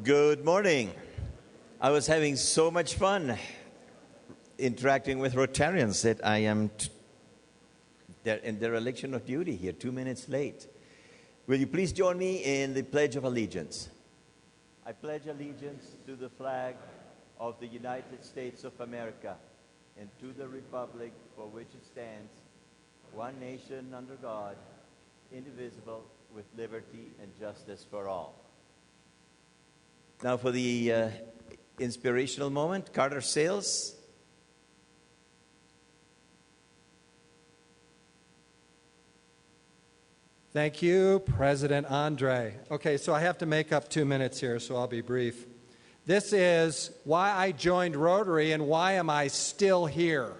Good morning. I was having so much fun interacting with Rotarians that I am in their election of duty here, 2 minutes late. Will you please join me in the Pledge of Allegiance? I pledge allegiance to the flag of the United States of America and to the republic for which it stands, one nation under God, indivisible, with liberty and justice for all. Now for the inspirational moment, Carter Sales. Thank you, President Andre. Okay, so I have to make up 2 minutes here, so I'll be brief. This is why I joined Rotary and why am I still here.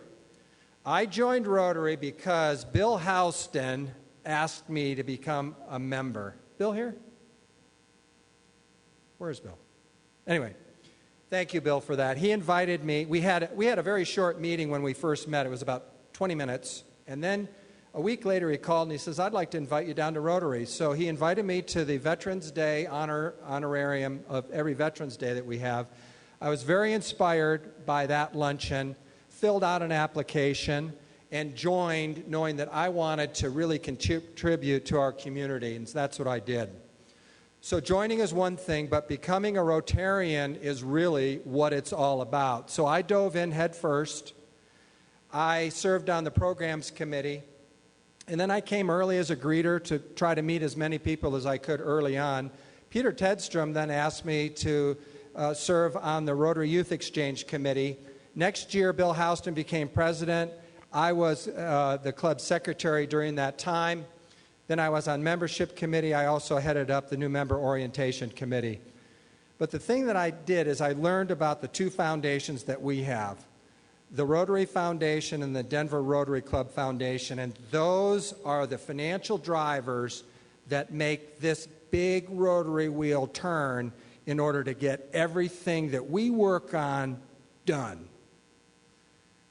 I joined Rotary because Bill Houston asked me to become a member. Bill here? Where's Bill? Anyway, thank you, Bill, for that. He invited me. We had a very short meeting when we first met. It was about 20 minutes. And then a week later, he called and he says, I'd like to invite you down to Rotary. So he invited me to the Veterans Day honorarium of every Veterans Day that we have. I was very inspired by that luncheon, filled out an application, and joined knowing that I wanted to really contribute to our community, and that's what I did. So joining is one thing, but becoming a Rotarian is really what it's all about. So I dove in head first. I served on the programs committee, and then I came early as a greeter to try to meet as many people as I could early on. Peter Tedstrom then asked me to serve on the Rotary Youth Exchange Committee. Next year, Bill Houston became president. I was the club secretary during that time. Then I was on membership committee. I also headed up the new member orientation committee. But the thing that I did is I learned about the two foundations that we have, the Rotary Foundation and the Denver Rotary Club Foundation, and those are the financial drivers that make this big Rotary wheel turn in order to get everything that we work on done.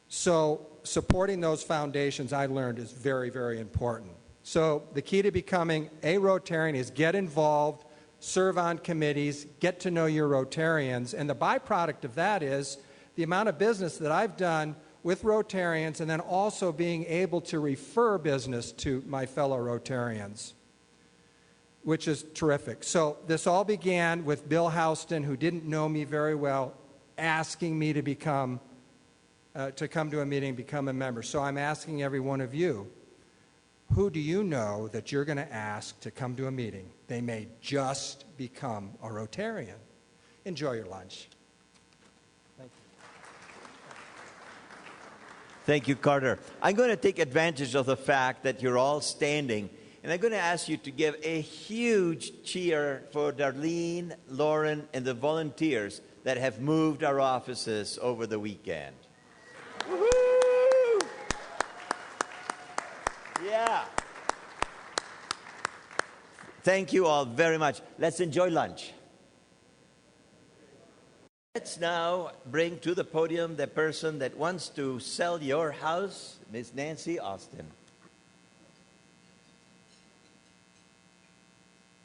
So supporting those foundations, I learned, is very, very important. So the key to becoming a Rotarian is get involved, serve on committees, get to know your Rotarians, and the byproduct of that is the amount of business that I've done with Rotarians and then also being able to refer business to my fellow Rotarians, which is terrific. So this all began with Bill Houston, who didn't know me very well, asking me to come to a meeting, become a member. So I'm asking every one of you, who do you know that you're going to ask to come to a meeting? They may just become a Rotarian. Enjoy your lunch. Thank you. Thank you, Carter. I'm going to take advantage of the fact that you're all standing, and I'm going to ask you to give a huge cheer for Darlene, Lauren, and the volunteers that have moved our offices over the weekend. Woo-hoo! Yeah. Thank you all very much. Let's enjoy lunch. Let's now bring to the podium the person that wants to sell your house, Ms. Nancy Austin.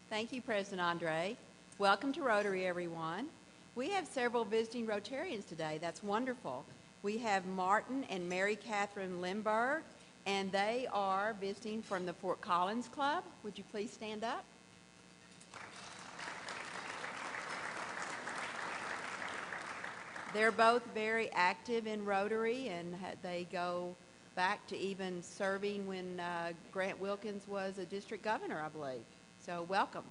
Thank you, President Andre. Welcome to Rotary, everyone. We have several visiting Rotarians today. That's wonderful. We have Martin and Mary Catherine Lindbergh, and they are visiting from the Fort Collins Club. Would you please stand up? They're both very active in Rotary, and they go back to even serving when Grant Wilkins was a district governor, I believe. So welcome.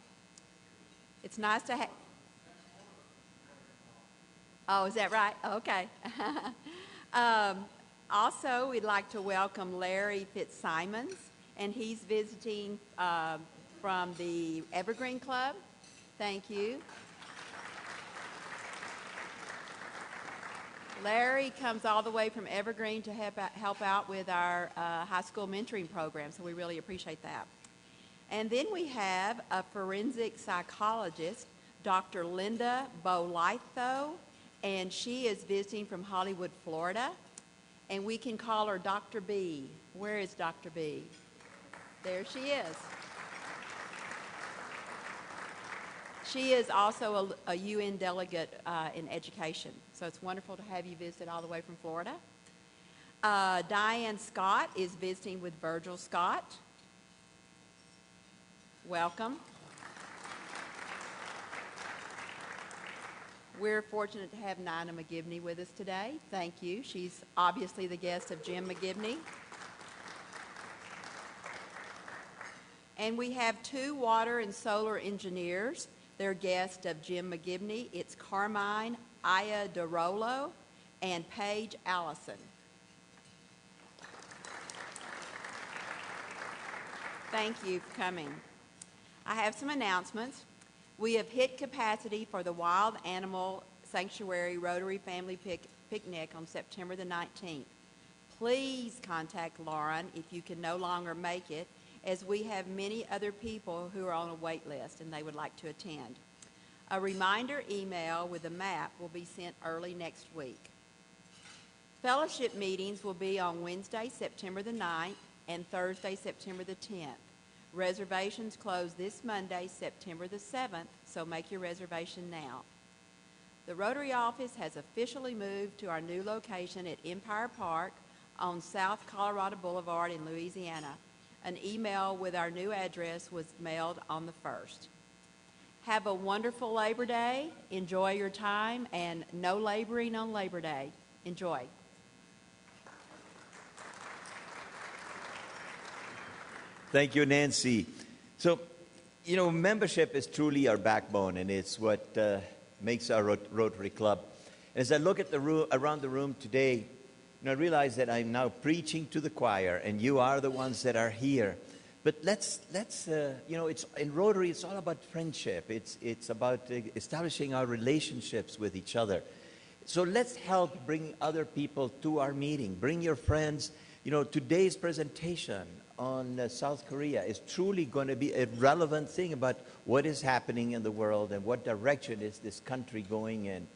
It's nice to have... Oh, is that right? Okay. Also, we'd like to welcome Larry Fitzsimons, and he's visiting from the Evergreen Club. Thank you. Larry comes all the way from Evergreen to help out with our high school mentoring program, so we really appreciate that. And then we have a forensic psychologist, Dr. Linda Bolitho, and she is visiting from Hollywood, Florida. And we can call her Dr. B. Where is Dr. B? There she is. She is also a UN delegate in education, so it's wonderful to have you visit all the way from Florida. Diane Scott is visiting with Virgil Scott. Welcome. We're fortunate to have Nina McGivney with us today. Thank you. She's obviously the guest of Jim McGivney. And we have two water and solar engineers. They're guests of Jim McGivney. It's Carmine Ayadarolo and Paige Allison. Thank you for coming. I have some announcements. We have hit capacity for the Wild Animal Sanctuary Rotary Family Picnic on September the 19th. Please contact Lauren if you can no longer make it, as we have many other people who are on a wait list and they would like to attend. A reminder email with a map will be sent early next week. Fellowship meetings will be on Wednesday, September the 9th and Thursday, September the 10th. Reservations close this Monday, September the 7th, so make your reservation now. The Rotary office has officially moved to our new location at Empire Park on South Colorado Boulevard in Louisiana. An email with our new address was mailed on the 1st. Have a wonderful Labor Day. Enjoy your time, and no laboring on Labor Day. Enjoy. Thank you, Nancy. So, membership is truly our backbone, and it's what makes our Rotary Club. And as I look at around the room today, I realize that I'm now preaching to the choir, and you are the ones that are here. But let's it's in Rotary. It's all about friendship. It's about establishing our relationships with each other. So let's help bring other people to our meeting. Bring your friends. Today's presentation on South Korea is truly going to be a relevant thing about what is happening in the world and what direction is this country going in.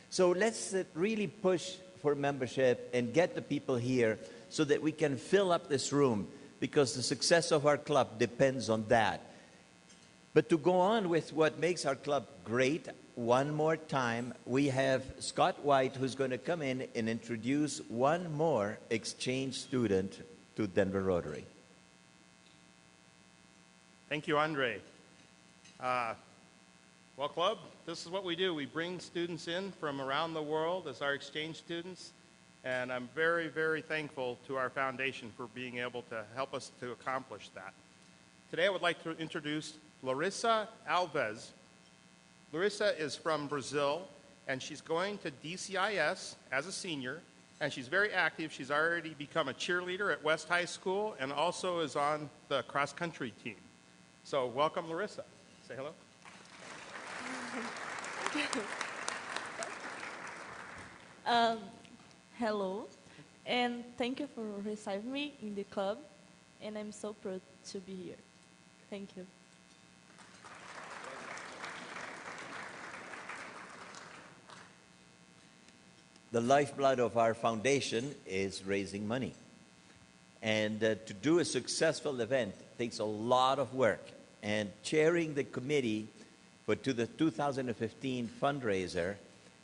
So let's really push for membership and get the people here so that we can fill up this room, because the success of our club depends on that. But to go on with what makes our club great, one more time, we have Scott White, who's going to come in and introduce one more exchange student to Denver Rotary. Thank you, Andre. Well, Club, this is what we do. We bring students in from around the world as our exchange students, and I'm very, very thankful to our foundation for being able to help us to accomplish that. Today, I would like to introduce Larissa Alves. Larissa is from Brazil, and she's going to DCIS as a senior, and she's very active. She's already become a cheerleader at West High School and also is on the cross-country team. So welcome, Larissa. Say hello. Hello, and thank you for receiving me in the club, and I'm so proud to be here. Thank you. The lifeblood of our foundation is raising money. And to do a successful event takes a lot of work. And chairing the committee to the 2015 fundraiser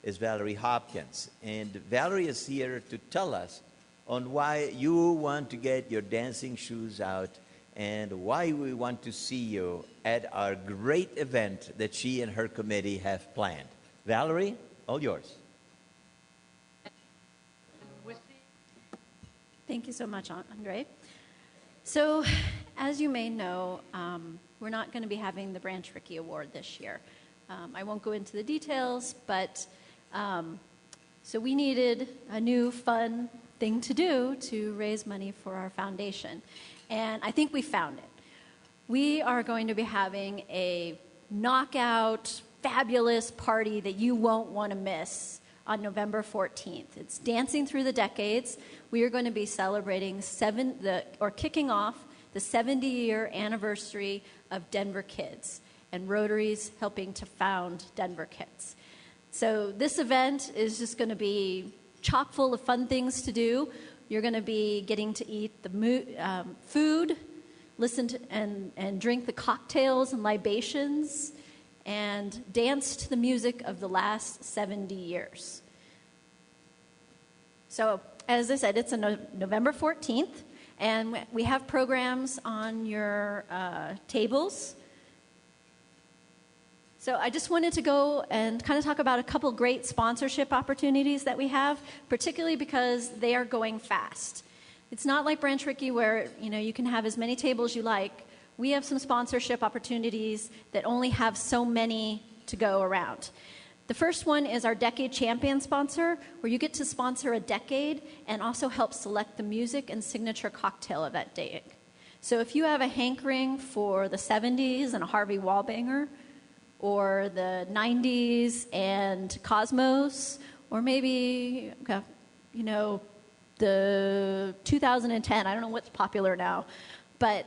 is Valerie Hopkins. And Valerie is here to tell us on why you want to get your dancing shoes out and why we want to see you at our great event that she and her committee have planned. Valerie, all yours. Thank you so much, Andre. So, as you may know, we're not going to be having the Branch Rickey Award this year. I won't go into the details, but so we needed a new fun thing to do to raise money for our foundation. And I think we found it. We are going to be having a knockout, fabulous party that you won't want to miss on November 14th. It's Dancing Through the Decades. We are going to be celebrating kicking off the 70-year anniversary of Denver Kids, and Rotary's helping to found Denver Kids. So this event is just going to be chock full of fun things to do. You're going to be getting to eat the food, listen to and drink the cocktails and libations, and dance to the music of the last 70 years. So, as I said, it's on November 14th, and we have programs on your tables. So I just wanted to go and kind of talk about a couple great sponsorship opportunities that we have, particularly because they are going fast. It's not like Branch Rickey where, you can have as many tables you like. We have some sponsorship opportunities that only have so many to go around. The first one is our Decade Champion sponsor, where you get to sponsor a decade and also help select the music and signature cocktail of that day. So if you have a hankering for the 70s and a Harvey Wallbanger, or the 90s and Cosmos, or maybe, the 2010, I don't know what's popular now, but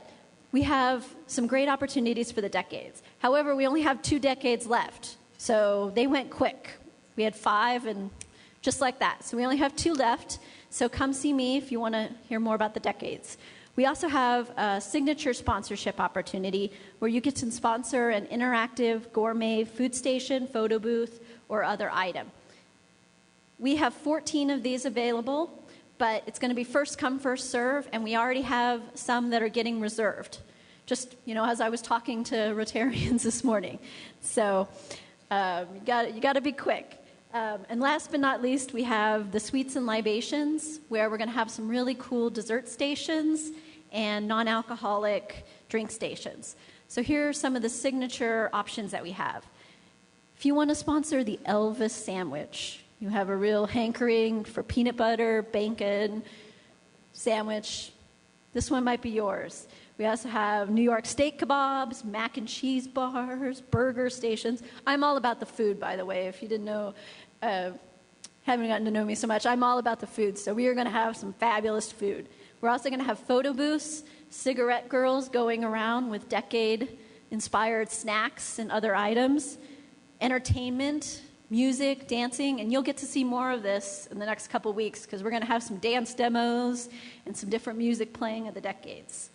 we have some great opportunities for the decades. However, we only have 2 decades left, so they went quick. We had 5, and just like that. So we only have 2 left, so come see me if you want to hear more about the decades. We also have a signature sponsorship opportunity where you get to sponsor an interactive gourmet food station, photo booth, or other item. We have 14 of these available, but it's going to be first come, first serve, and we already have some that are getting reserved. Just, as I was talking to Rotarians this morning. So you got to be quick. And last but not least, we have the Sweets and Libations, where we're going to have some really cool dessert stations and non-alcoholic drink stations. So here are some of the signature options that we have. If you want to sponsor the Elvis sandwich, you have a real hankering for peanut butter, bacon sandwich, this one might be yours. We also have New York steak kebabs, mac and cheese bars, burger stations. I'm all about the food, by the way, if you didn't know, haven't gotten to know me so much. I'm all about the food, so we are going to have some fabulous food. We're also going to have photo booths, cigarette girls going around with decade-inspired snacks and other items, entertainment, music, dancing, and you'll get to see more of this in the next couple weeks because we're going to have some dance demos and some different music playing at the decades.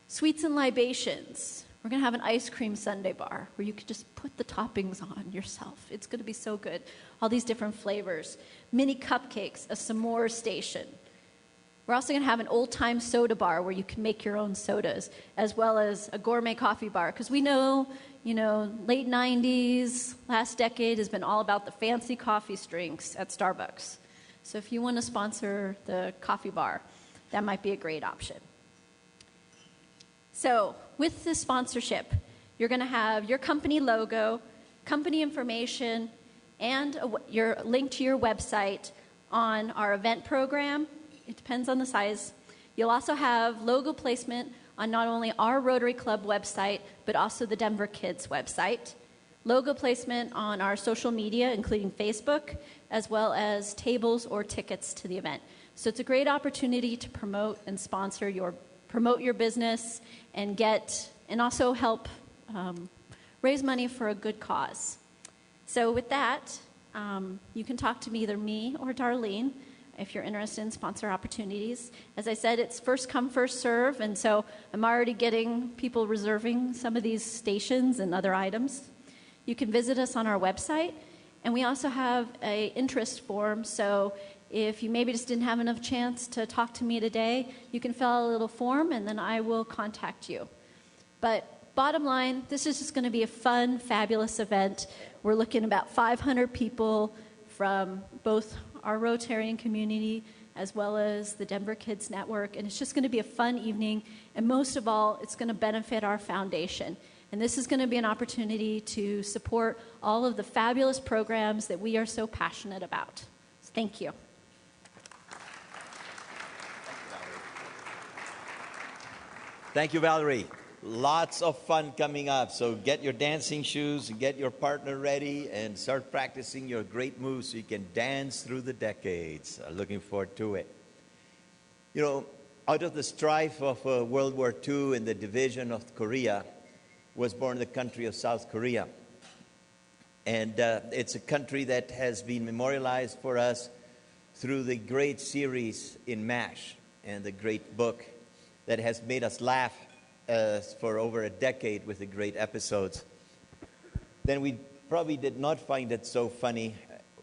Sweets and Libations. We're going to have an ice cream sundae bar where you can just put the toppings on yourself. It's going to be so good. All these different flavors. Mini cupcakes, a s'more station. We're also going to have an old-time soda bar where you can make your own sodas, as well as a gourmet coffee bar. Because we know, late 90s, last decade has been all about the fancy coffee drinks at Starbucks. So if you want to sponsor the coffee bar, that might be a great option. So with this sponsorship, you're going to have your company logo, company information, and your link to your website on our event program. It depends on the size. You'll also have logo placement on not only our Rotary Club website, but also the Denver Kids website. Logo placement on our social media, including Facebook, as well as tables or tickets to the event. So it's a great opportunity to promote and promote your business and also help raise money for a good cause. So with that, you can talk to either me or Darlene if you're interested in sponsor opportunities. As I said, it's first come, first serve, and so I'm already getting people reserving some of these stations and other items. You can visit us on our website, and we also have an interest form, so if you maybe just didn't have enough chance to talk to me today, you can fill out a little form, and then I will contact you. But bottom line, this is just going to be a fun, fabulous event. We're looking at about 500 people from both our Rotarian community as well as the Denver Kids Network, and it's just going to be a fun evening, and most of all, it's going to benefit our foundation. And this is going to be an opportunity to support all of the fabulous programs that we are so passionate about. So thank you. Thank you, Valerie. Lots of fun coming up. So get your dancing shoes, get your partner ready, and start practicing your great moves so you can dance through the decades. Looking forward to it. Out of the strife of World War II and the division of Korea was born the country of South Korea. And it's a country that has been memorialized for us through the great series in MASH and the great book that has made us laugh for over a decade with the great episodes. then we probably did not find it so funny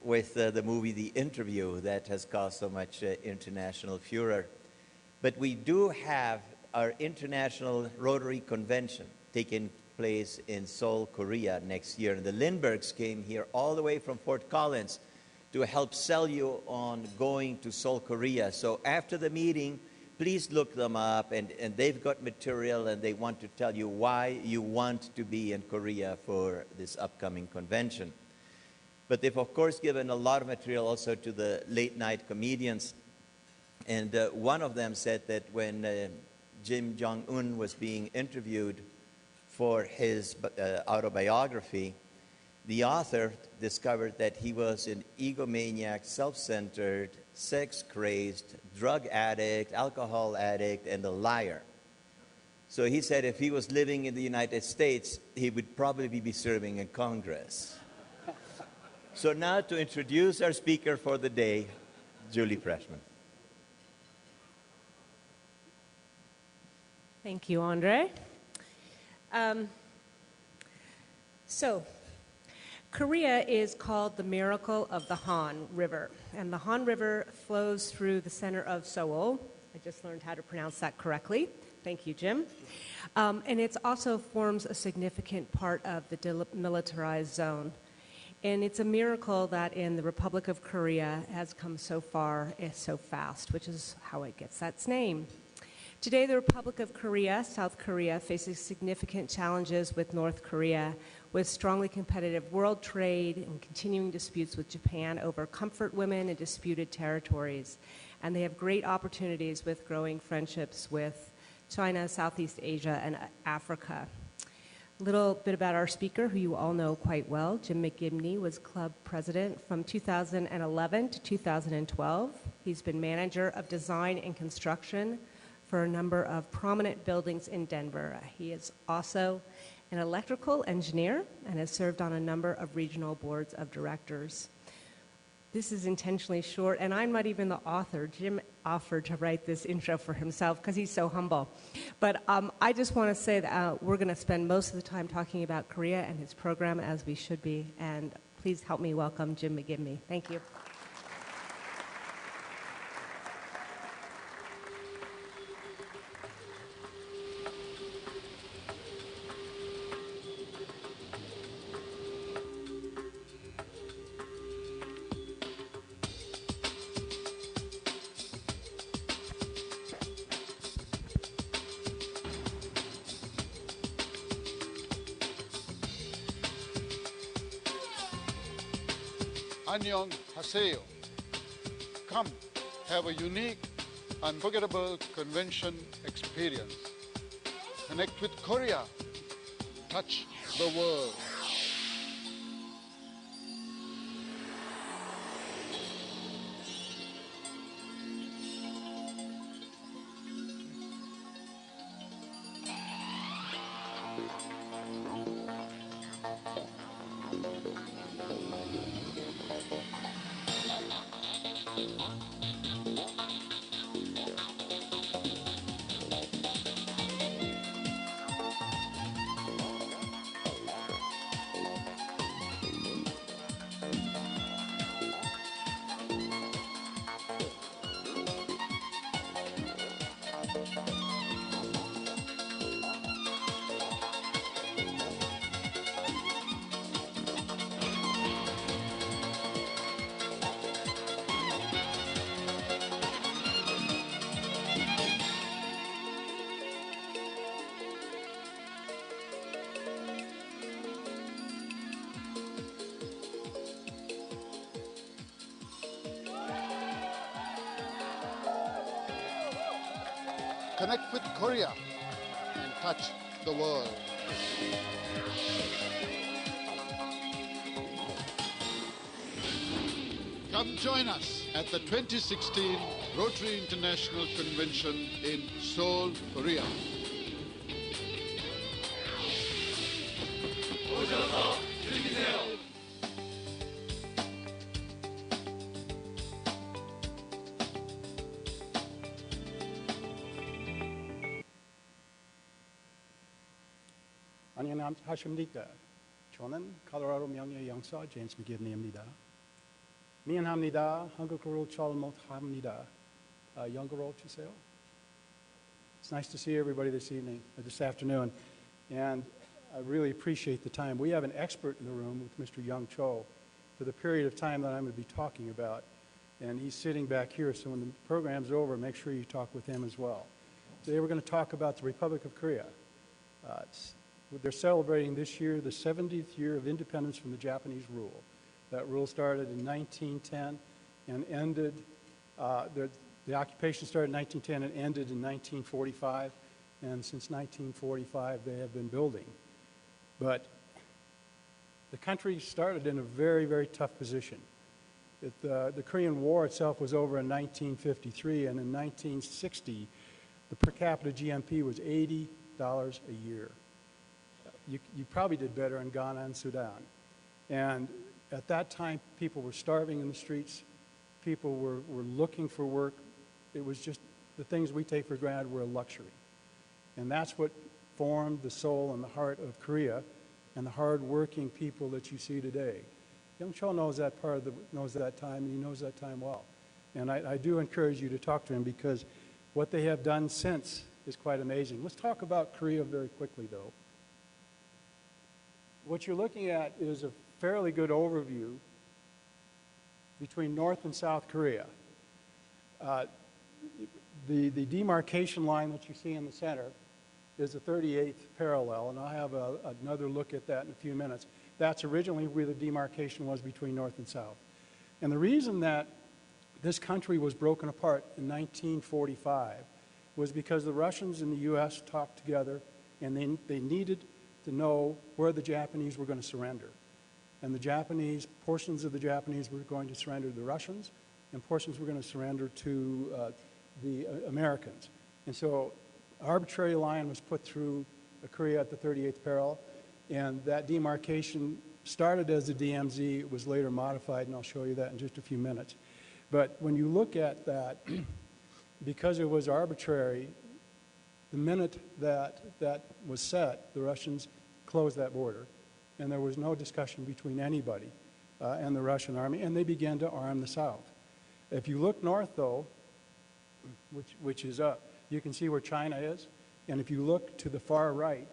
with the movie The Interview that has caused so much international furor. But we do have our International Rotary Convention taking place in Seoul, Korea next year. And the Lindberghs came here all the way from Fort Collins to help sell you on going to Seoul, Korea. So after the meeting, please look them up, and they've got material, and they want to tell you why you want to be in Korea for this upcoming convention. But they've, of course, given a lot of material also to the late-night comedians. And one of them said that when Kim Jong-un was being interviewed for his autobiography, the author discovered that he was an egomaniac, self-centered, sex-crazed, drug addict, alcohol addict, and a liar. So he said if he was living in the United States, he would probably be serving in Congress. So now to introduce our speaker for the day, Julie Freshman. Thank you, Andre. Korea is called the Miracle of the Han River, and the Han River flows through the center of Seoul. I just learned how to pronounce that correctly. Thank you, Jim. And it also forms a significant part of the demilitarized zone. And it's a miracle that in the Republic of Korea has come so far so fast, which is how it gets its name. Today, the Republic of Korea, South Korea, faces significant challenges with North Korea, with strongly competitive world trade and continuing disputes with Japan over comfort women and disputed territories. And they have great opportunities with growing friendships with China, Southeast Asia, and Africa. A little bit about our speaker, who you all know quite well. Jim McGibney was club president from 2011 to 2012. He's been manager of design and construction for a number of prominent buildings in Denver. He is also an electrical engineer and has served on a number of regional boards of directors. This is intentionally short, and I'm not even the author. Jim offered to write this intro for himself because he's so humble. But I just want to say that we're going to spend most of the time talking about Korea and his program, as we should be. And please help me welcome Jim McGibney. Thank you. Annyeonghaseyo. Come, have a unique, unforgettable convention experience. Connect with Korea. Touch the world. Connect with Korea and touch the world. Come join us at the 2016 Rotary International Convention in Seoul, Korea. 안녕하십니까. 저는 콜로라도 명예 영사 제임스 McGivney입니다. 미안합니다. 한국어로 잘 못합니다. 영어로 주세요. It's nice to see everybody this evening, or this afternoon, and I really appreciate the time. We have an expert in the room with Mr. Young Cho for the period of time that I'm going to be talking about, and he's sitting back here, so when the program's over, make sure you talk with him as well. Today we're going to talk about the Republic of Korea. They're celebrating this year the 70th year of independence from the Japanese rule. That rule started in 1910 and ended, the occupation started in 1910 and ended in 1945, and since 1945 they have been building. But the country started in a very, very tough position. The Korean War itself was over in 1953, and in 1960 the per capita GNP was $80 a year. You probably did better in Ghana and Sudan. And at that time, people were starving in the streets. People were looking for work. It was just the things we take for granted were a luxury. And that's what formed the soul and the heart of Korea and the hard-working people that you see today. Young Cho knows that knows that time, and he knows that time well. And I do encourage you to talk to him because what they have done since is quite amazing. Let's talk about Korea very quickly, though. What you're looking at is a fairly good overview between North and South Korea. The demarcation line that you see in the center is the 38th parallel, and I'll have another look at that in a few minutes. That's originally where the demarcation was between North and South. And the reason that this country was broken apart in 1945 was because the Russians and the U.S. talked together, and they needed to know where the Japanese were going to surrender. And the Japanese, portions of the Japanese were going to surrender to the Russians, and portions were going to surrender to the Americans. And so an arbitrary line was put through Korea at the 38th parallel, and that demarcation started as the DMZ. It was later modified, and I'll show you that in just a few minutes. But when you look at that, because it was arbitrary, the minute that was set, the Russians closed that border, and there was no discussion between anybody and the Russian army, and they began to arm the South. If you look north, though, which is up, you can see where China is, and if you look to the far right,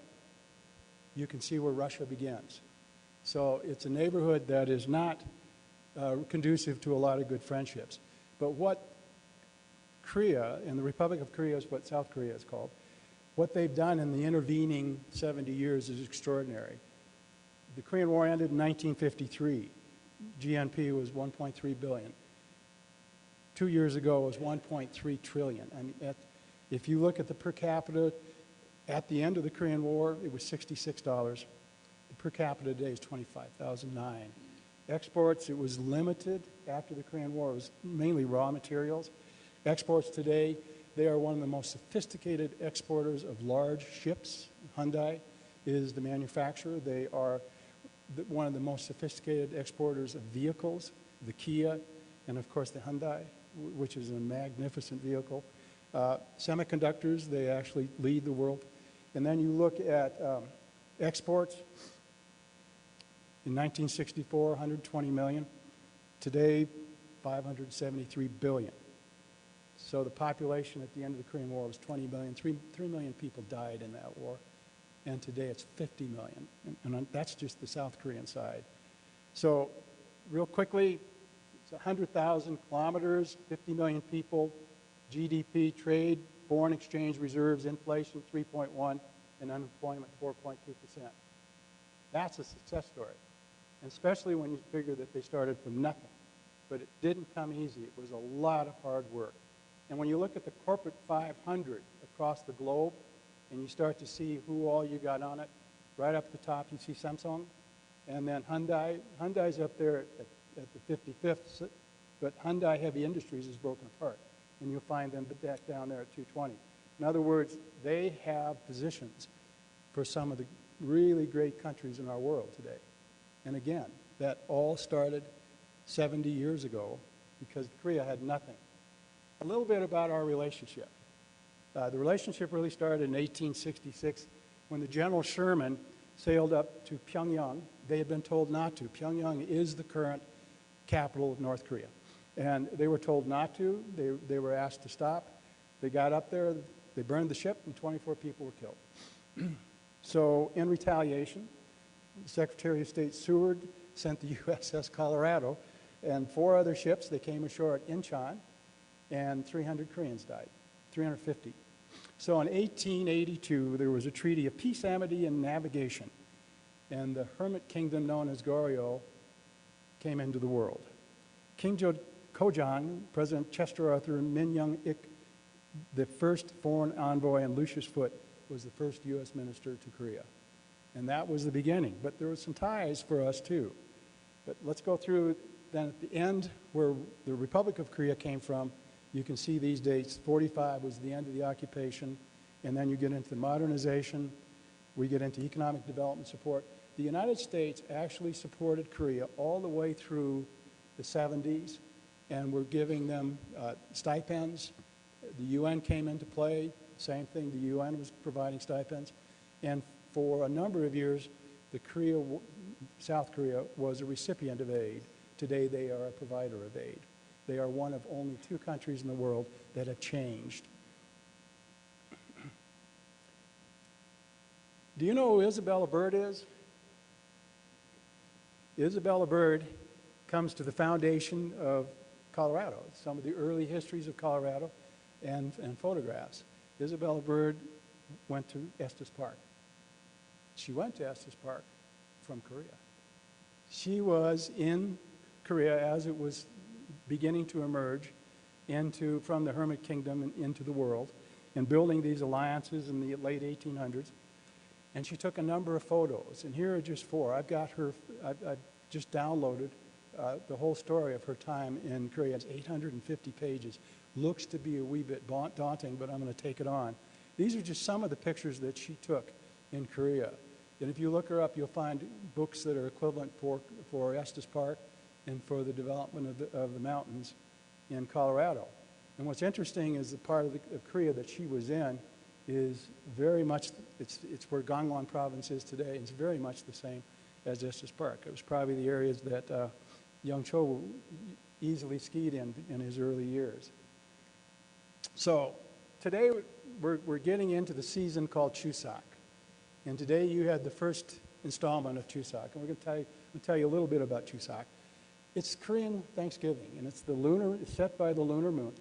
you can see where Russia begins. So it's a neighborhood that is not conducive to a lot of good friendships. But what Korea, and the Republic of Korea is what South Korea is called, what they've done in the intervening 70 years is extraordinary. The Korean War ended in 1953. GNP was 1.3 billion. 2 years ago, it was 1.3 trillion. I mean, if you look at the per capita, at the end of the Korean War, it was $66. The per capita today is $25,009. Exports, it was limited after the Korean War. It was mainly raw materials. Exports today, they are one of the most sophisticated exporters of large ships. Hyundai is the manufacturer. They are one of the most sophisticated exporters of vehicles, the Kia, and of course the Hyundai, which is a magnificent vehicle. Semiconductors, they actually lead the world. And then you look at exports. In 1964, 120 million. Today, 573 billion. So the population at the end of the Korean War was 20 million. 3 million people died in that war. And today it's 50 million. And that's just the South Korean side. So real quickly, it's 100,000 kilometers, 50 million people, GDP, trade, foreign exchange reserves, inflation 3.1, and unemployment 4.2%. That's a success story, and especially when you figure that they started from nothing. But it didn't come easy. It was a lot of hard work. And when you look at the corporate 500 across the globe, and you start to see who all you got on it, right up at the top you see Samsung, and then Hyundai. Hyundai's up there at the 55th, but Hyundai Heavy Industries is broken apart, and you'll find them back down there at 220. In other words, they have positions for some of the really great countries in our world today. And again, that all started 70 years ago because Korea had nothing. A little bit about our relationship. The relationship really started in 1866 when the General Sherman sailed up to Pyongyang. They had been told not to. Pyongyang is the current capital of North Korea. And they were told not to. They were asked to stop. They got up there, they burned the ship, and 24 people were killed. So in retaliation, Secretary of State Seward sent the USS Colorado and 4 other ships. They came ashore at Incheon, and 300 Koreans died, 350. So in 1882, there was a treaty of peace, amity, and navigation, and the hermit kingdom known as Goryeo came into the world. King Kojang, President Chester Arthur, and Min Young-ik, the first foreign envoy, and Lucius Foote was the first U.S. minister to Korea. And that was the beginning. But there were some ties for us, too. But let's go through, then at the end, where the Republic of Korea came from, you can see these dates. 45 was the end of the occupation, and then you get into modernization. We get into economic development support. The United States actually supported Korea all the way through the 70s, and we're giving them stipends. The UN came into play. Same thing, the UN was providing stipends. And for a number of years, South Korea was a recipient of aid. Today, they are a provider of aid. They are one of only 2 countries in the world that have changed. Do you know who Isabella Bird is? Isabella Bird comes to the foundation of Colorado, some of the early histories of Colorado and photographs. Isabella Bird went to Estes Park. She went to Estes Park from Korea. She was in Korea as it was beginning to emerge from the Hermit Kingdom and into the world, and building these alliances in the late 1800s. And she took a number of photos, and here are just 4. I've just downloaded the whole story of her time in Korea. It's 850 pages. Looks to be a wee bit daunting, but I'm going to take it on. These are just some of the pictures that she took in Korea. And if you look her up, you'll find books that are equivalent for Estes Park and for the development of the mountains in Colorado. And what's interesting is the part of Korea that she was in is very much, it's where Gangwon province is today. It's very much the same as Estes Park. It was probably the areas that Young Cho easily skied in his early years. So today we're getting into the season called Chuseok. And today you had the first installment of Chuseok. And we're going to tell you a little bit about Chuseok. It's Korean Thanksgiving, and it's set by the lunar moon.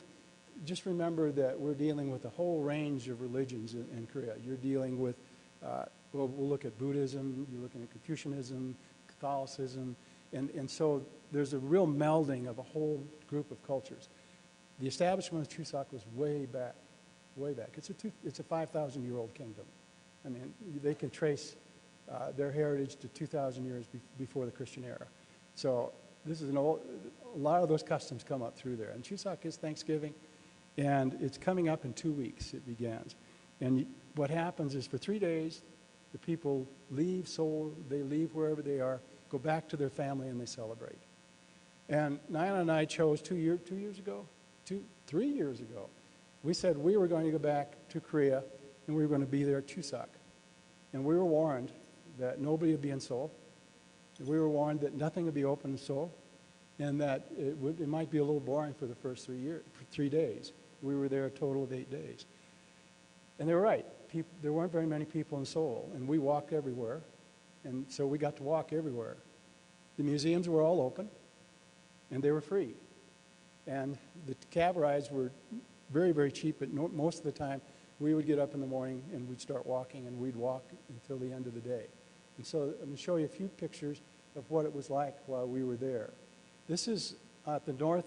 Just remember that we're dealing with a whole range of religions in Korea. You're dealing with, we'll look at Buddhism, you're looking at Confucianism, Catholicism, and so there's a real melding of a whole group of cultures. The establishment of Chuseok was way back. It's a 5,000-year-old kingdom. I mean, they can trace their heritage to 2,000 years before the Christian era. So this is a lot of those customs come up through there. And Chuseok is Thanksgiving, and it's coming up in 2 weeks. It begins. And what happens is for 3 days, the people leave Seoul, they leave wherever they are, go back to their family, and they celebrate. And Nina and I chose 3 years ago, we said we were going to go back to Korea, and we were going to be there at Chuseok. And we were warned that nobody would be in Seoul. We were warned that nothing would be open in Seoul, and that it might be a little boring for the first 3 days. We were there a total of 8 days. And they were right. There weren't very many people in Seoul, and we walked everywhere. And so we got to walk everywhere. The museums were all open, and they were free. And the cab rides were very, very cheap, but most of the time we would get up in the morning and we'd start walking, and we'd walk until the end of the day. And so I'm going to show you a few pictures of what it was like while we were there. This is at the north.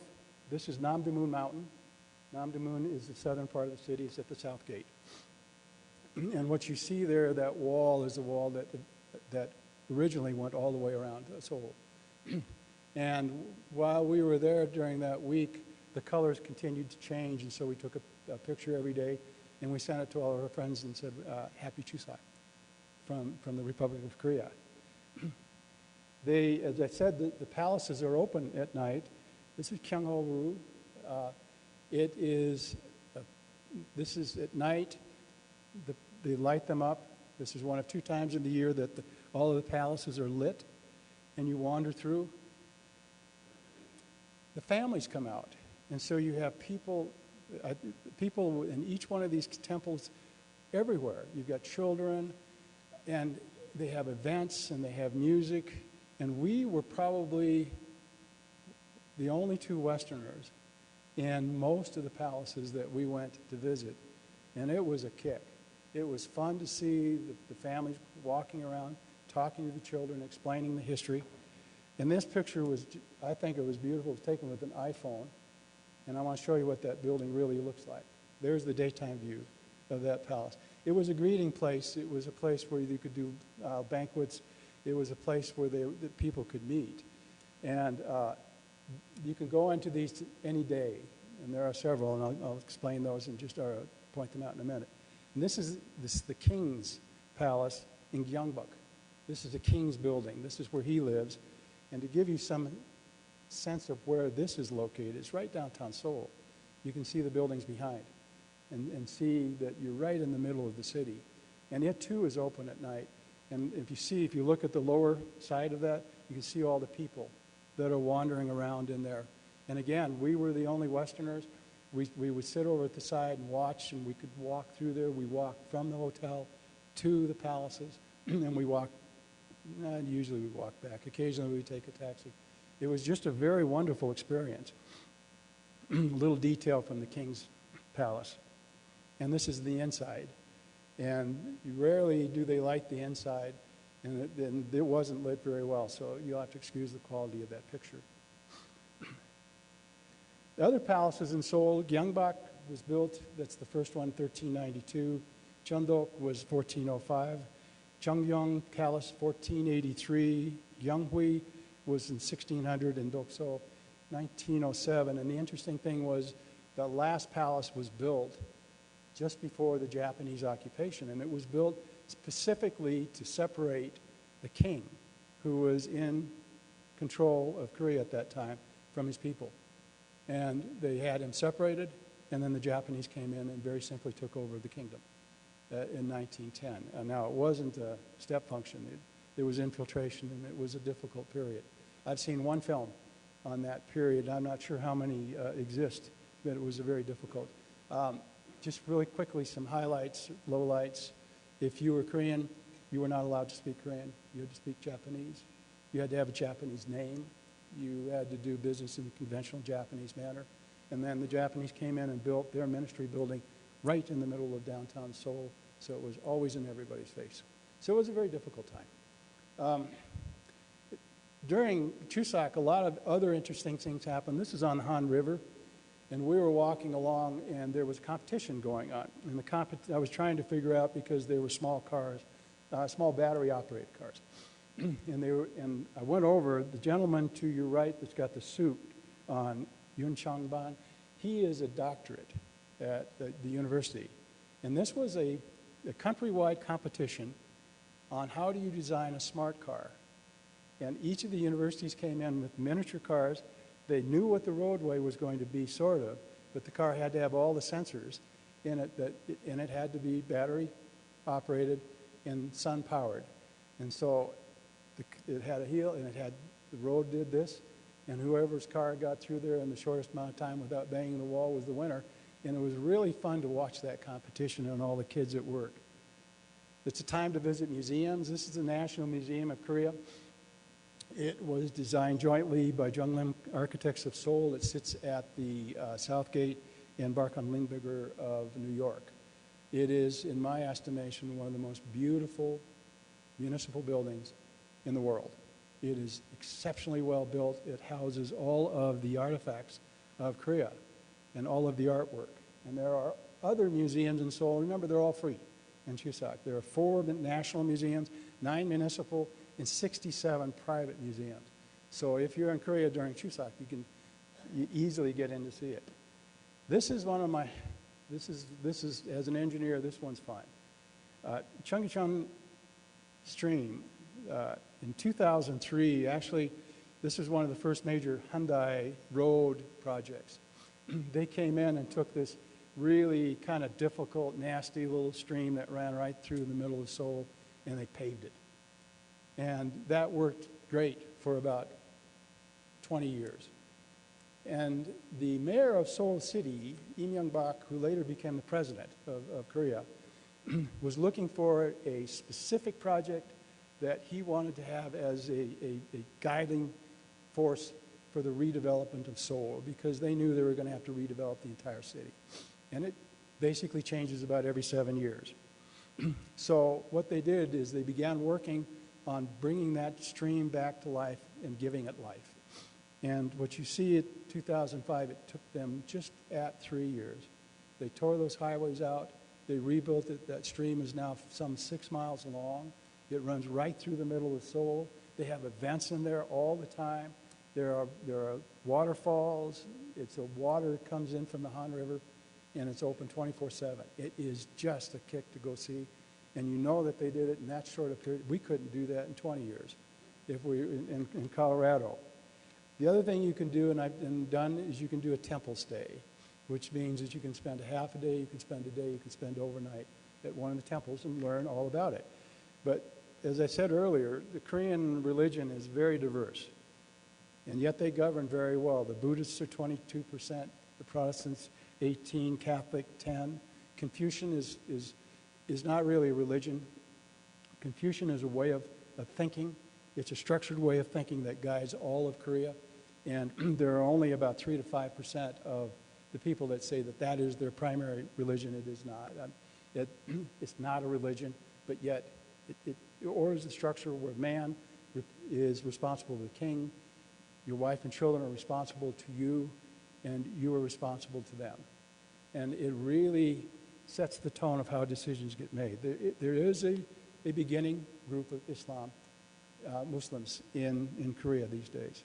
This is Namdaemun Mountain. Namdaemun is the southern part of the city. It's at the south gate. And what you see there, that wall, is the wall that originally went all the way around Seoul. And while we were there during that week, the colors continued to change, and so we took a picture every day, and we sent it to all of our friends and said, Happy Chuseok from the Republic of Korea. As I said, the palaces are open at night. This is Gyeongho-ru. This is at night. They light them up. This is one of 2 times in the year that all of the palaces are lit, and you wander through. The families come out, and so you have people in each one of these temples everywhere. You've got children, and they have events, and they have music, and we were probably the only 2 Westerners in most of the palaces that we went to visit, and it was a kick. It was fun to see the families walking around, talking to the children, explaining the history. And this picture was, I think it was beautiful. It was taken with an iPhone, and I want to show you what that building really looks like. There's the daytime view of that palace. It was a greeting place. It was a place where you could do banquets. It was a place where that people could meet. And you can go into these any day, and there are several, and I'll explain those and just point them out in a minute. And this is the king's palace in Gyeongbuk. This is the king's building. This is where he lives. And to give you some sense of where this is located, it's right downtown Seoul. You can see the buildings behind and see that you're right in the middle of the city. And it, too, is open at night. And if you look at the lower side of that, you can see all the people that are wandering around in there. And again, we were the only Westerners. We would sit over at the side and watch, and we could walk through there. We walked from the hotel to the palaces, and we walked, usually we walk back. Occasionally we take a taxi. It was just a very wonderful experience. A little detail from the king's palace. And this is the inside. And rarely do they light the inside, and it wasn't lit very well, so you'll have to excuse the quality of that picture. The other palaces in Seoul, Gyeongbuk was built, that's the first one, 1392. Cheondok was 1405. Cheongryong Palace, 1483. Gyeonghui was in 1600, and Dokso, 1907. And the interesting thing was the last palace was built just before the Japanese occupation, and it was built specifically to separate the king, who was in control of Korea at that time, from his people. And they had him separated, and then the Japanese came in and very simply took over the kingdom in 1910. Now, it wasn't a step function. There was infiltration, and it was a difficult period. I've seen one film on that period. I'm not sure how many exist, but it was a very difficult. Just really quickly, some highlights, lowlights. If you were Korean, you were not allowed to speak Korean. You had to speak Japanese. You had to have a Japanese name. You had to do business in the conventional Japanese manner. And then the Japanese came in and built their ministry building right in the middle of downtown Seoul, so it was always in everybody's face. So it was a very difficult time. During Chuseok, a lot of other interesting things happened. This is on the Han River, and we were walking along, and there was competition going on. And I was trying to figure out, because they were small cars, small battery-operated cars. And I went over, the gentleman to your right that's got the suit on, Yun Changban, he is a doctorate at the university. And this was a countrywide competition on how do you design a smart car. And each of the universities came in with miniature cars. They knew what the roadway was going to be, sort of, but the car had to have all the sensors in it, and it had to be battery-operated and sun-powered. And so it had a heel, and the road did this, and whoever's car got through there in the shortest amount of time without banging the wall was the winner. And it was really fun to watch that competition and all the kids at work. It's a time to visit museums. This is the National Museum of Korea. It was designed jointly by Junglim Architects of Seoul. It sits at the Southgate and Barkhan Lindbergher of New York. It is, in my estimation, one of the most beautiful municipal buildings in the world. It is exceptionally well built. It houses all of the artifacts of Korea and all of the artwork. And there are other museums in Seoul. Remember, they're all free in Chuseok. There are 4 national museums, 9 municipal, and 67 private museums. So if you're in Korea during Chuseok, you can easily get in to see it. This is one of my, this is as an engineer, this one's fine. Cheonggyechon Stream, in 2003, actually, this was one of the first major Hyundai road projects. They came in and took this really kind of difficult, nasty little stream that ran right through the middle of Seoul, and they paved it. And that worked great for about 20 years. And the mayor of Seoul City, Im Young-bak, who later became the president of Korea, was looking for a specific project that he wanted to have as a guiding force for the redevelopment of Seoul, because they knew they were going to have to redevelop the entire city. And it basically changes about every 7 years. So what they did is they began working on bringing that stream back to life and giving it life. And what you see in 2005, it took them just at 3 years. They tore those highways out. They rebuilt it. That stream is now some 6 miles long. It runs right through the middle of Seoul. They have events in there all the time. There are waterfalls. Water comes in from the Han River, and it's open 24/7. It is just a kick to go see. And you know that they did it in that short a period. We couldn't do that in 20 years if we in Colorado. The other thing you can do, and I've done, is you can do a temple stay, which means that you can spend a half a day, you can spend a day, you can spend overnight at one of the temples and learn all about it. But as I said earlier, the Korean religion is very diverse, and yet they govern very well. The Buddhists are 22%, the Protestants 18%, Catholic 10%. Confucian is not really a religion. Confucian is a way of thinking. It's a structured way of thinking that guides all of Korea. And there are only about 3 to 5% of the people that say that that is their primary religion. It is not. It's not a religion, but yet it orders the structure where man is responsible to the king, your wife and children are responsible to you, and you are responsible to them. And it really sets the tone of how decisions get made. There is a beginning group of Muslims in Korea these days.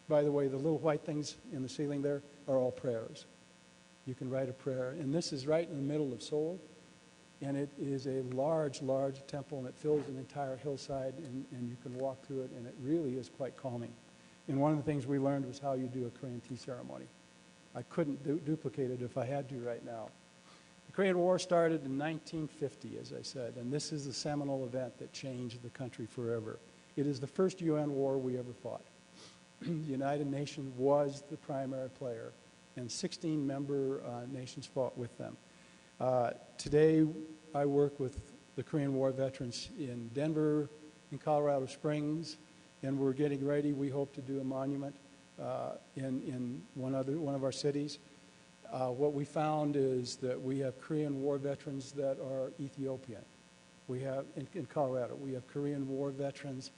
By the way, the little white things in the ceiling there are all prayers. You can write a prayer. And this is right in the middle of Seoul. And it is a large, large temple, and it fills an entire hillside, and you can walk through it, and it really is quite calming. And one of the things we learned was how you do a Korean tea ceremony. I couldn't duplicate it if I had to right now. The Korean War started in 1950, as I said, and this is the seminal event that changed the country forever. It is the first UN war we ever fought. The United Nations was the primary player, and 16 member nations fought with them. Today, I work with the Korean War veterans in Denver, in Colorado Springs, and we're getting ready. We hope to do a monument in one of our cities. What we found is that we have Korean War veterans that are Ethiopian. We have, in Colorado, we have Korean War veterans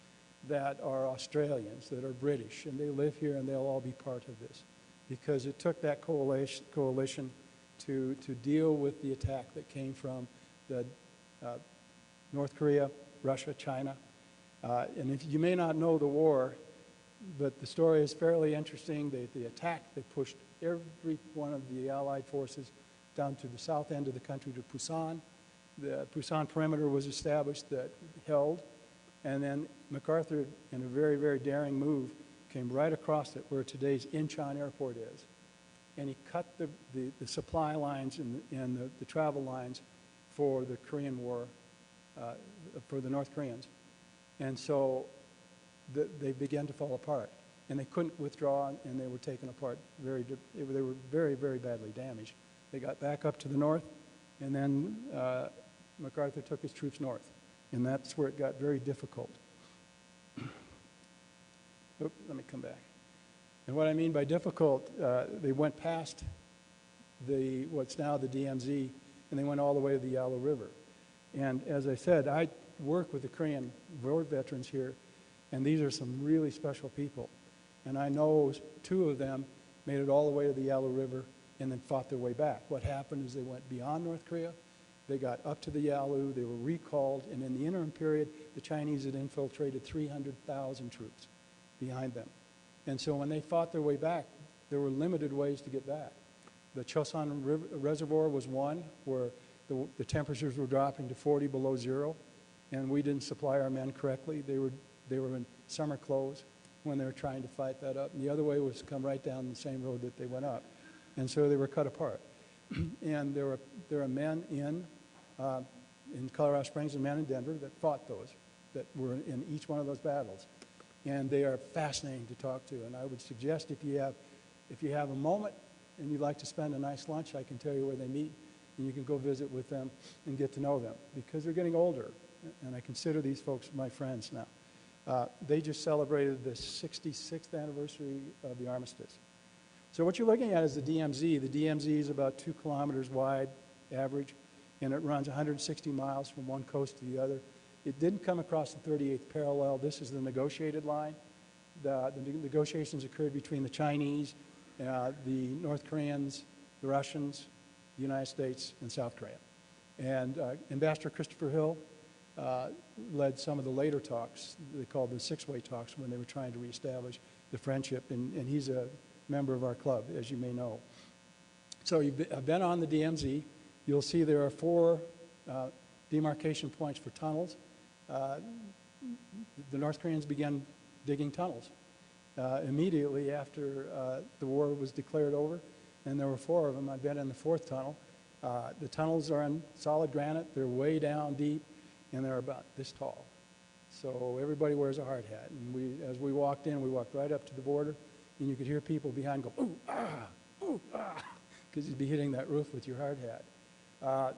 that are Australians, that are British, and they live here, and they'll all be part of this. Because it took that coalition to deal with the attack that came from North Korea, Russia, China. And if you may not know the war, but the story is fairly interesting. They attacked, they pushed every one of the Allied forces down to the south end of the country to Busan. The Busan perimeter was established that held, and then MacArthur, in a very, very daring move, came right across it where today's Incheon Airport is. And he cut the supply lines and the travel lines for the Korean War, for the North Koreans. And so they began to fall apart. And they couldn't withdraw, and they were taken apart. They were very, very badly damaged. They got back up to the north, and then MacArthur took his troops north. And that's where it got very difficult. Let me come back. And what I mean by difficult, they went past what's now the DMZ, and they went all the way to the Yalu River. And as I said, I work with the Korean War veterans here, and these are some really special people. And I know 2 of them made it all the way to the Yalu River and then fought their way back. What happened is they went beyond North Korea, they got up to the Yalu, they were recalled, and in the interim period, the Chinese had infiltrated 300,000 troops behind them. And so when they fought their way back, there were limited ways to get back. The Chosun Reservoir was one where the temperatures were dropping to 40 below zero, and we didn't supply our men correctly. They were in summer clothes when they were trying to fight that up. And the other way was to come right down the same road that they went up. And so they were cut apart. And there are men in Colorado Springs and men in Denver that fought those, that were in each one of those battles. And they are fascinating to talk to. And I would suggest if you have a moment and you'd like to spend a nice lunch, I can tell you where they meet, and you can go visit with them and get to know them, because they're getting older, and I consider these folks my friends now. They just celebrated the 66th anniversary of the armistice. So what you're looking at is the DMZ. The DMZ is about 2 kilometers wide, average, and it runs 160 miles from one coast to the other. It didn't come across the 38th parallel. This is the negotiated line. The negotiations occurred between the Chinese, the North Koreans, the Russians, the United States, and South Korea. And Ambassador Christopher Hill led some of the later talks. They called the six-way talks, when they were trying to reestablish the friendship. And he's a member of our club, as you may know. So I've been on the DMZ. You'll see there are 4 demarcation points for tunnels. The North Koreans began digging tunnels immediately after the war was declared over, and there were 4 of them. I've been in the 4th tunnel. The tunnels are in solid granite. They're way down deep, and they're about this tall. So everybody wears a hard hat. And as we walked in, we walked right up to the border, and you could hear people behind go, ooh, ah, because you'd be hitting that roof with your hard hat.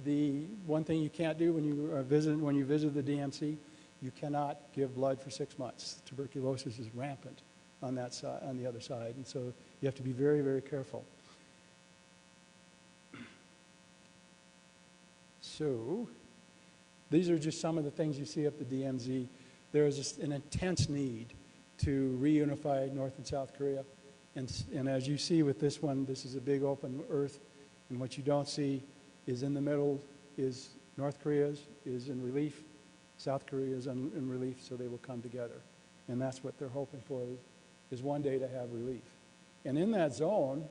The one thing you can't do when you visit the DMZ, you cannot give blood for 6 months. Tuberculosis is rampant on that side, on the other side, and so you have to be very, very careful. So these are just some of the things you see up the DMZ. There is an intense need to reunify North and South Korea, and as you see with this one, this is a big open earth, and what you don't see is in the middle is North Korea's is in relief, South Korea is in relief, so they will come together. And that's what they're hoping for, is one day to have relief. And in that zone,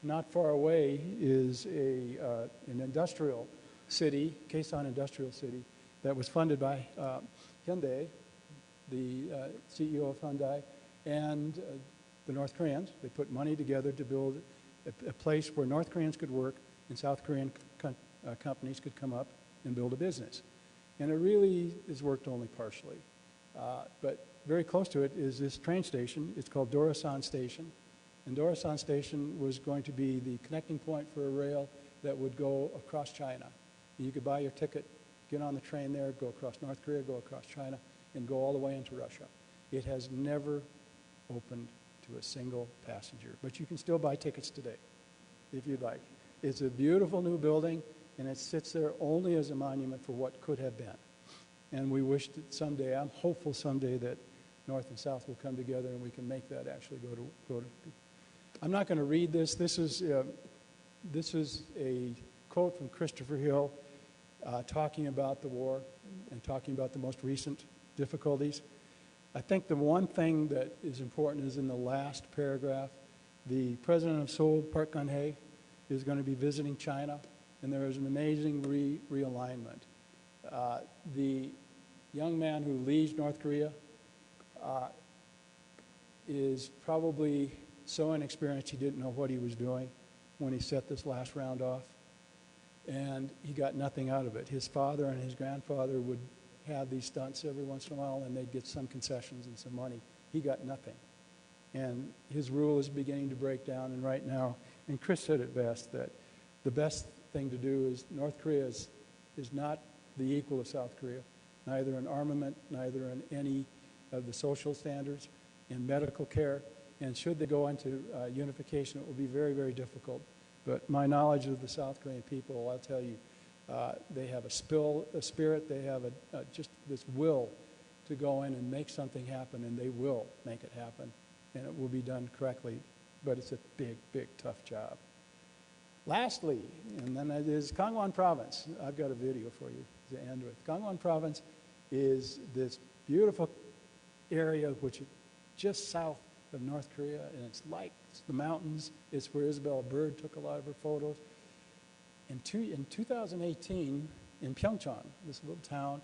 not far away, is an industrial city, Kaesong Industrial City, that was funded by Hyundai, the CEO of Hyundai, and the North Koreans. They put money together to build a place where North Koreans could work and South Korean companies could come up and build a business. And it really has worked only partially. But very close to it is this train station. It's called Dorasan Station. And Dorasan Station was going to be the connecting point for a rail that would go across China. And you could buy your ticket, get on the train there, go across North Korea, go across China, and go all the way into Russia. It has never opened to a single passenger. But you can still buy tickets today, if you'd like. It's a beautiful new building, and it sits there only as a monument for what could have been. And we wish that someday, I'm hopeful someday that North and South will come together and we can make that actually go to. I'm not going to read this. This is a quote from Christopher Hill talking about the war and talking about the most recent difficulties. I think the one thing that is important is in the last paragraph. The president of Seoul, Park Geun-hye, is going to be visiting China, and there is an amazing realignment. The young man who leaves North Korea is probably so inexperienced he didn't know what he was doing when he set this last round off, and he got nothing out of it. His father and his grandfather would have these stunts every once in a while, and they'd get some concessions and some money. He got nothing. And his rule is beginning to break down, and right now, and Chris said it best, that the best thing to do is North Korea is not the equal of South Korea, neither in armament, neither in any of the social standards, in medical care, and should they go into unification, it will be very, very difficult. But my knowledge of the South Korean people, I'll tell you, they have a spirit, they have just this will to go in and make something happen, and they will make it happen, and it will be done correctly, but it's a big, big, tough job. Lastly, and then it is Gangwon Province. I've got a video for you to end with. Gangwon Province is this beautiful area which is just south of North Korea, and it's the mountains. It's where Isabella Bird took a lot of her photos. In 2018, in Pyeongchang, this little town,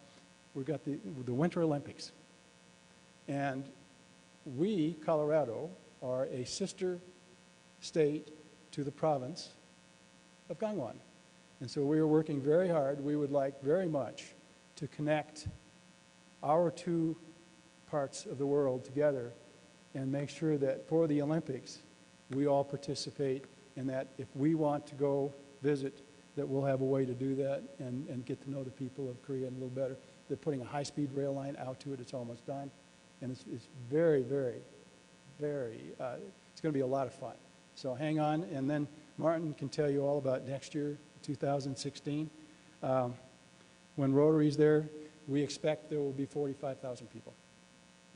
we got the Winter Olympics. And we, Colorado, are a sister state to the province of Gangwon. And so we are working very hard. We would like very much to connect our two parts of the world together and make sure that for the Olympics, we all participate, and that if we want to go visit, that we'll have a way to do that and get to know the people of Korea a little better. They're putting a high-speed rail line out to it. It's almost done. And it's very, very, very, it's going to be a lot of fun. So hang on, and then Martin can tell you all about next year, 2016. When Rotary's there, we expect there will be 45,000 people,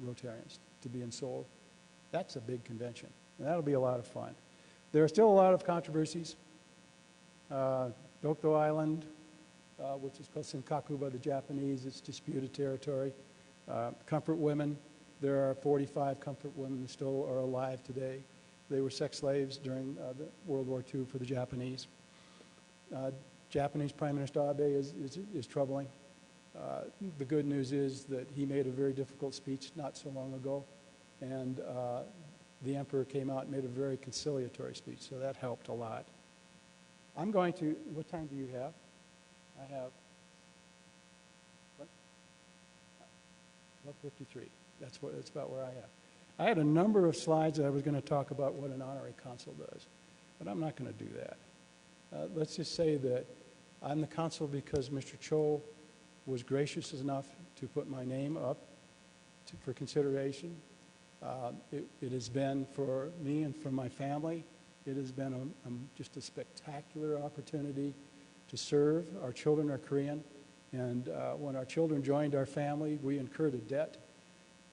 Rotarians, to be in Seoul. That's a big convention, and that'll be a lot of fun. There are still a lot of controversies. Dokdo Island, which is called Senkaku by the Japanese, it's disputed territory. Comfort women, there are 45 comfort women who still are alive today. They were sex slaves during the World War II for the Japanese. Japanese Prime Minister Abe is troubling. The good news is that he made a very difficult speech not so long ago, and the emperor came out and made a very conciliatory speech, so that helped a lot. I'm going to, what time do you have? I have, what? 12:53. That's about where I am. I had a number of slides that I was going to talk about what an honorary consul does, but I'm not going to do that. Let's just say that I'm the consul because Mr. Cho was gracious enough to put my name up for consideration. It has been for me and for my family, it has been just a spectacular opportunity to serve. Our children are Korean, and when our children joined our family, we incurred a debt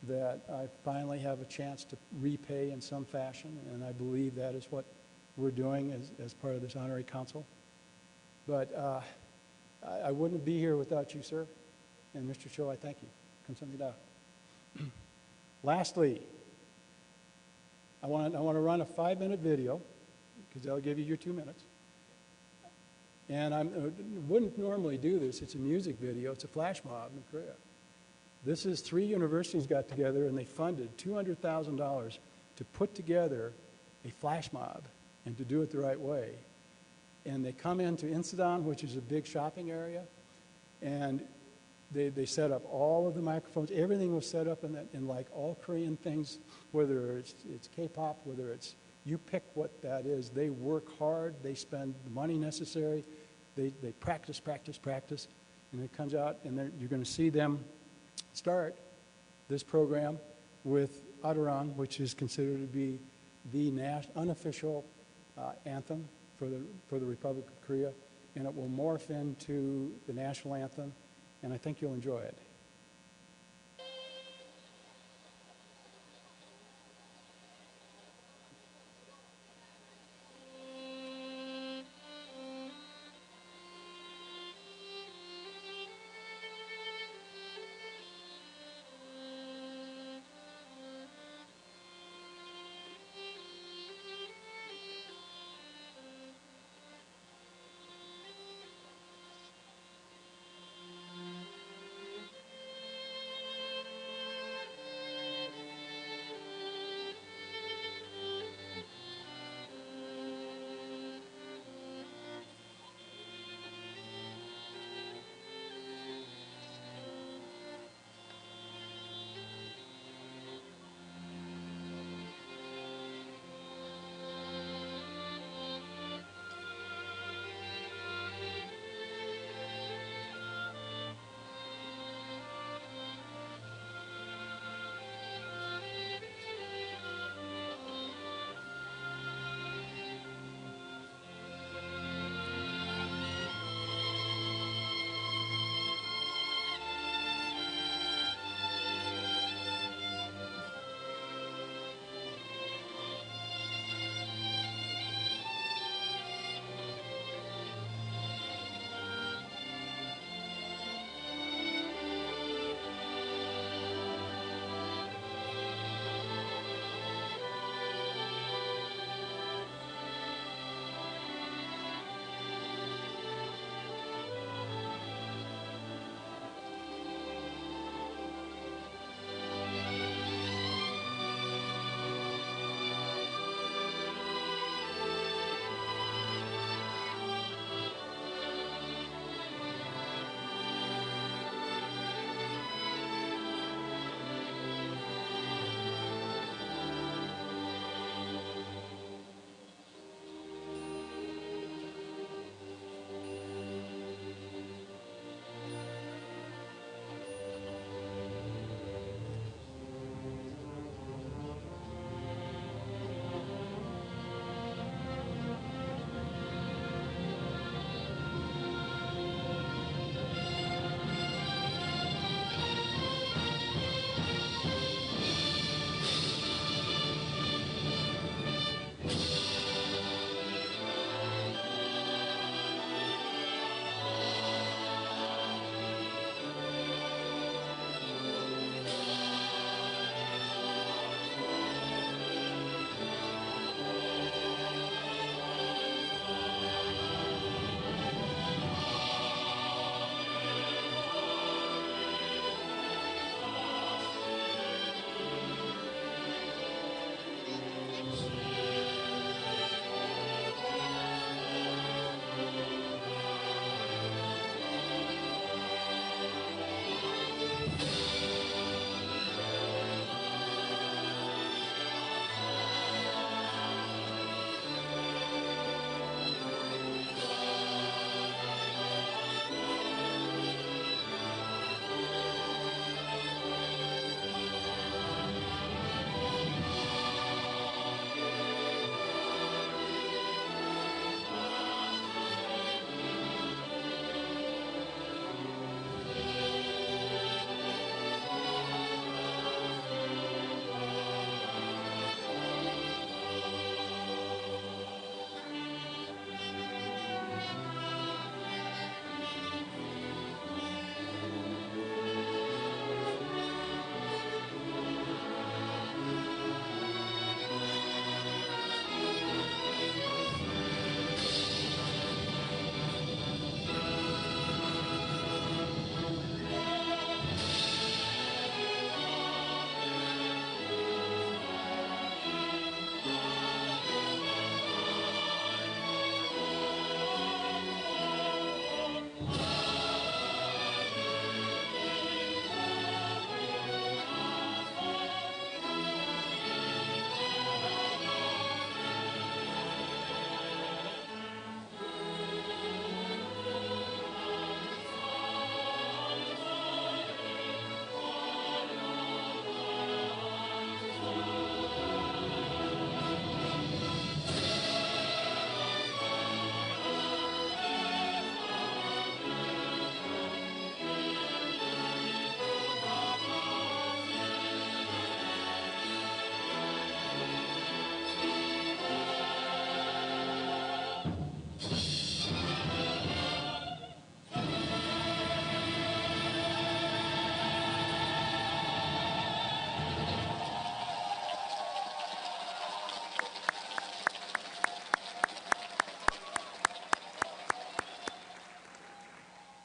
that I finally have a chance to repay in some fashion, and I believe that is what we're doing as part of this honorary council. But I wouldn't be here without you, sir. And Mr. Cho, I thank you. Kamsahamnida. Lastly, I want to run a 5-minute video, because that'll give you your 2 minutes. And I wouldn't normally do this. It's a music video. It's a flash mob in Korea. This is 3 universities got together, and they funded $200,000 to put together a flash mob and to do it the right way. And they come into Insadong, which is a big shopping area, and they set up all of the microphones. Everything was set up in like all Korean things, whether it's K-pop, whether it's, you pick what that is. They work hard. They spend the money necessary. They practice, and it comes out, and you're going to see them start this program with Arirang, which is considered to be the unofficial anthem for the Republic of Korea, and it will morph into the national anthem, and I think you'll enjoy it.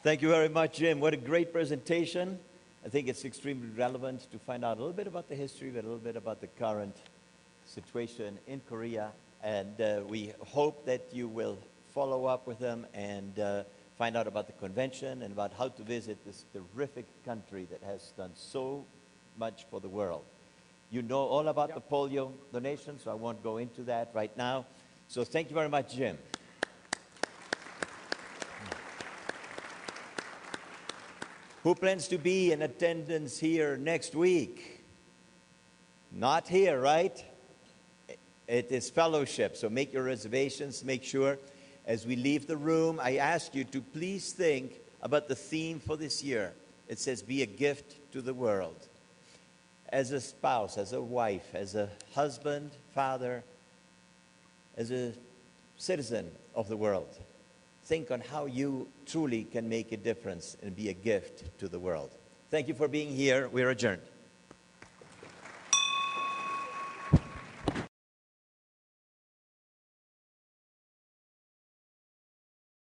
Thank you very much, Jim. What a great presentation. I think it's extremely relevant to find out a little bit about the history, but a little bit about the current situation in Korea. And we hope that you will follow up with them and find out about the convention and about how to visit this terrific country that has done so much for the world. You know all about the polio donation, so I won't go into that right now. So thank you very much, Jim. Who plans to be in attendance here next week? Not here, right? It is fellowship, so make your reservations. Make sure as we leave the room, I ask you to please think about the theme for this year. It says, be a gift to the world. As a spouse, as a wife, as a husband, father, as a citizen of the world, think on how you truly can make a difference and be a gift to the world. Thank you for being here. We're adjourned.